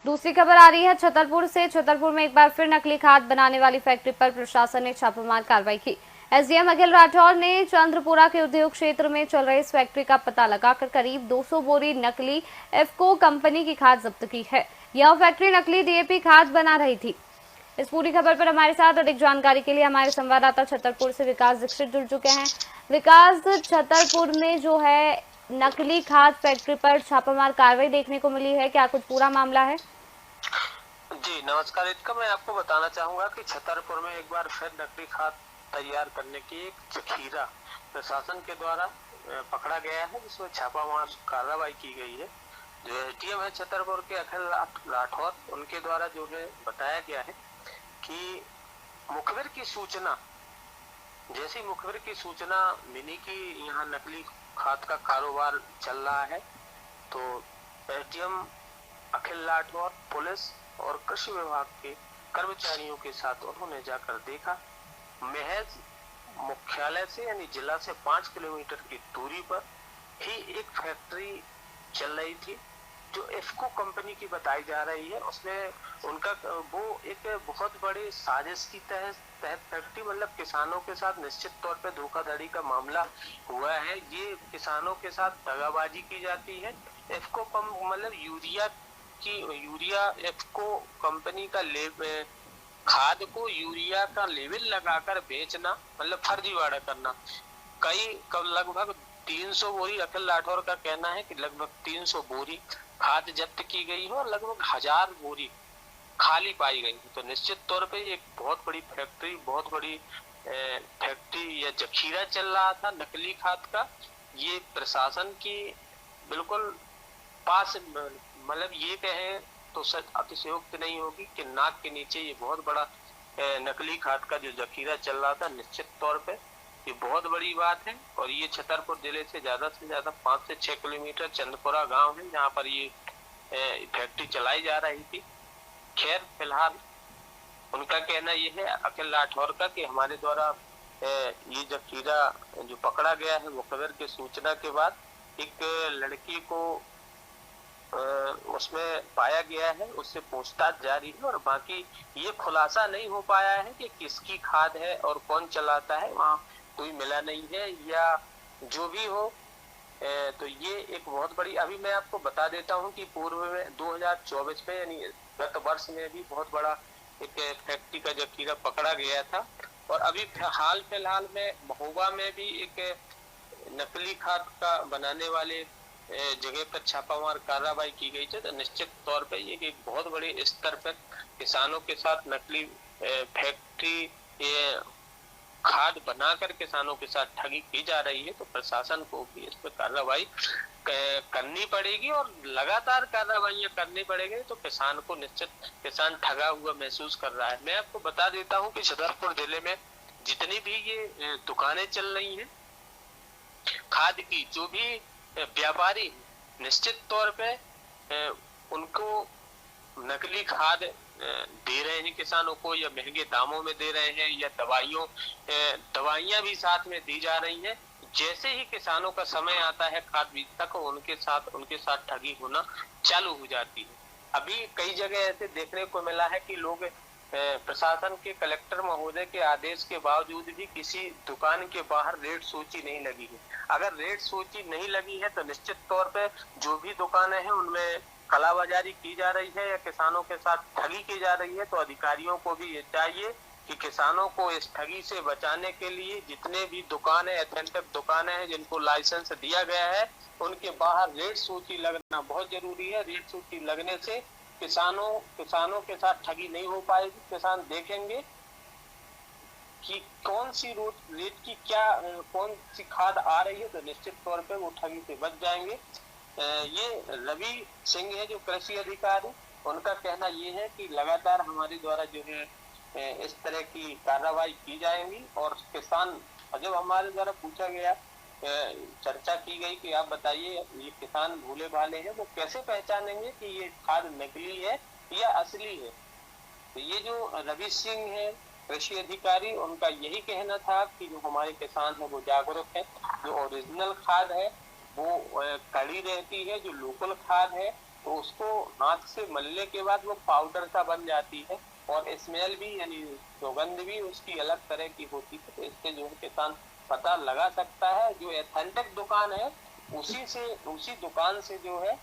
दूसरी खबर आ रही है छतरपुर से। छतरपुर में एक बार फिर नकली खाद बनाने वाली फैक्ट्री पर प्रशासन ने छापामार कार्रवाई की। एसडीएम अखिल राठौर ने चंद्रपुरा के उद्योग क्षेत्र में चल रही इस फैक्ट्री का पता लगाकर करीब 200 बोरी नकली इफको कंपनी की खाद जब्त की है। यह फैक्ट्री नकली डीएपी खाद बना रही थी। इस पूरी खबर पर हमारे साथ अधिक जानकारी के लिए हमारे संवाददाता छतरपुर से विकास दीक्षित जुड़ चुके हैं। विकास, छतरपुर में जो है नकली खाद फैक्ट्री पर छापामार कार्रवाई देखने को मिली है, क्या कुछ पूरा मामला है? जी नमस्कार रितिका, मैं आपको बताना चाहूंगा कि छतरपुर में एक बार फिर नकली खाद तैयार करने की एक जखीरा प्रशासन के द्वारा पकड़ा गया है, जिसमें छापामार कार्रवाई की गई है। जो एसडीएम है छतरपुर के अखिल राठौर, उनके द्वारा जो है बताया गया है कि मुखबिर की सूचना, जैसी मुखबिर की सूचना मिली कि यहाँ नकली खाद का कारोबार चल रहा है, तो एसडीएम अखिल राठौर पुलिस और कृषि विभाग के कर्मचारियों के साथ उन्होंने जाकर देखा। महज मुख्यालय से यानी जिला से 5 किलोमीटर की दूरी पर ही एक फैक्ट्री चल रही थी जो इफको कंपनी की बताई जा रही है। उसमें उनका वो एक बहुत बड़ी साजिश की तहत फैक्ट्री, मतलब किसानों के साथ निश्चित तौर पे धोखाधड़ी का मामला हुआ है। ये किसानों के साथ दगाबाजी की जाती है। इफको मतलब यूरिया इफको कंपनी का खाद को यूरिया का लेवल लगाकर बेचना, मतलब फर्जीवाड़ा करना। लगभग 300 बोरी, अखिल राठौर का कहना है कि लगभग 300 बोरी खाद जब्त की गई है और लगभग 1000 बोरी खाली पाई गई। तो निश्चित तौर पे एक बहुत बड़ी फैक्ट्री, बहुत बड़ी फैक्ट्री या जखीरा चल रहा था नकली खाद का। ये प्रशासन की बिल्कुल पास, मतलब ये कहें तो सच अतिशयोक्ति नहीं होगी कि नाक के नीचे ये बहुत बड़ा नकली खाद का जो जखीरा चल रहा था। निश्चित तौर पे ये बहुत बड़ी बात है और ये छतरपुर जिले से ज्यादा 5 से 6 किलोमीटर चंद्रपुरा गांव है जहाँ पर ये फैक्ट्री चलाई जा रही थी। खैर फिलहाल उनका कहना ये है अखिल राठौर का कि हमारे द्वारा ये जखीरा जो पकड़ा गया है मुखबिर की सूचना के बाद, एक लड़की को उसमें पाया गया है, उससे पूछताछ जारी है और बाकी ये खुलासा नहीं हो पाया है कि किसकी खाद है और कौन चलाता है, वहाँ कोई मिला नहीं है या जो भी हो। तो ये एक बहुत बड़ी, अभी मैं आपको बता देता हूँ कि पूर्व में 2024 में यानी गत वर्ष में भी बहुत बड़ा एक फैक्ट्री का जखीरा पकड़ा गया था और अभी हाल फिलहाल में महोबा में भी एक नकली खाद का बनाने वाले जगह पर छापामार कार्रवाई की गई थी। तो निश्चित तौर पर ये एक बहुत बड़े स्तर पर किसानों के साथ नकली फैक्ट्री खाद बनाकर किसानों के साथ ठगी की जा रही है। तो प्रशासन को भी इस पर कार्रवाई करनी पड़ेगी और लगातार कार्रवाइयां करनी पड़ेगी। तो किसान को निश्चित किसान ठगा हुआ महसूस कर रहा है। मैं आपको बता देता हूं कि छतरपुर जिले में जितनी भी ये दुकानें चल रही हैं खाद की, जो भी व्यापारी निश्चित तौर पे उनको नकली खाद दे रहे हैं किसानों को, या महंगे दामों में दे रहे हैं, या दवाइयां भी साथ में दी जा रही हैं। जैसे ही किसानों का समय आता है खाद बीज तक, उनके साथ ठगी होना चालू हो जाती है। अभी कई जगह ऐसे देखने को मिला है कि लोग प्रशासन के कलेक्टर महोदय के आदेश के बावजूद भी किसी दुकान के बाहर रेट सूची नहीं लगी है। अगर रेट सूची नहीं लगी है तो निश्चित तौर पे जो भी दुकानें हैं उनमें कालाबाजारी की जा रही है या किसानों के साथ ठगी की जा रही है। तो अधिकारियों को भी ये चाहिए कि किसानों को इस ठगी से बचाने के लिए जितने भी दुकानें, एथेंटिक दुकानें हैं जिनको लाइसेंस दिया गया है, उनके बाहर रेट सूची लगना बहुत जरूरी है। रेट सूची लगने से किसानों के साथ ठगी नहीं हो पाएगी। किसान देखेंगे कि कौन सी रेट की कौन सी खाद आ रही है, तो निश्चित तौर पे वो ठगी से बच जाएंगे। ये रवि सिंह है जो कृषि अधिकारी, उनका कहना ये है कि लगातार हमारे द्वारा जो है इस तरह की कार्रवाई की जाएगी। और किसान, जब हमारे द्वारा पूछा गया, चर्चा की गई कि आप बताइए ये किसान भूले भाले हैं, वो कैसे पहचानेंगे कि ये खाद नकली है या असली है। तो ये जो रवि सिंह है कृषि अधिकारी, उनका यही कहना था कि जो हमारे किसान है वो जागरूक है, जो ओरिजिनल खाद है वो कड़ी रहती है, जो लोकल खाद है तो उसको हाथ से मलने के बाद वो पाउडर सा बन जाती है और स्मेल भी यानी सुगंध भी उसकी अलग तरह की होती है। तो इससे जो है किसान पता लगा सकता है। जो एथेंटिक दुकान है उसी दुकान से जो है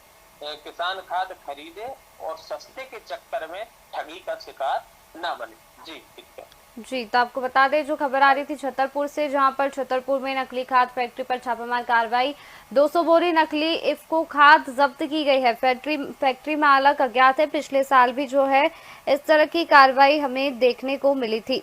किसान खाद खरीदे और सस्ते के चक्कर में ठगी का शिकार ना बने। जी ठीक है। जी, तो आपको बता दें जो खबर आ रही थी छतरपुर से, जहां पर छतरपुर में नकली खाद फैक्ट्री पर छापामार कार्रवाई, 200 बोरी नकली इफ्को खाद जब्त की गई है। फैक्ट्री मालक अज्ञात है। पिछले साल भी जो है इस तरह की कार्रवाई हमें देखने को मिली थी।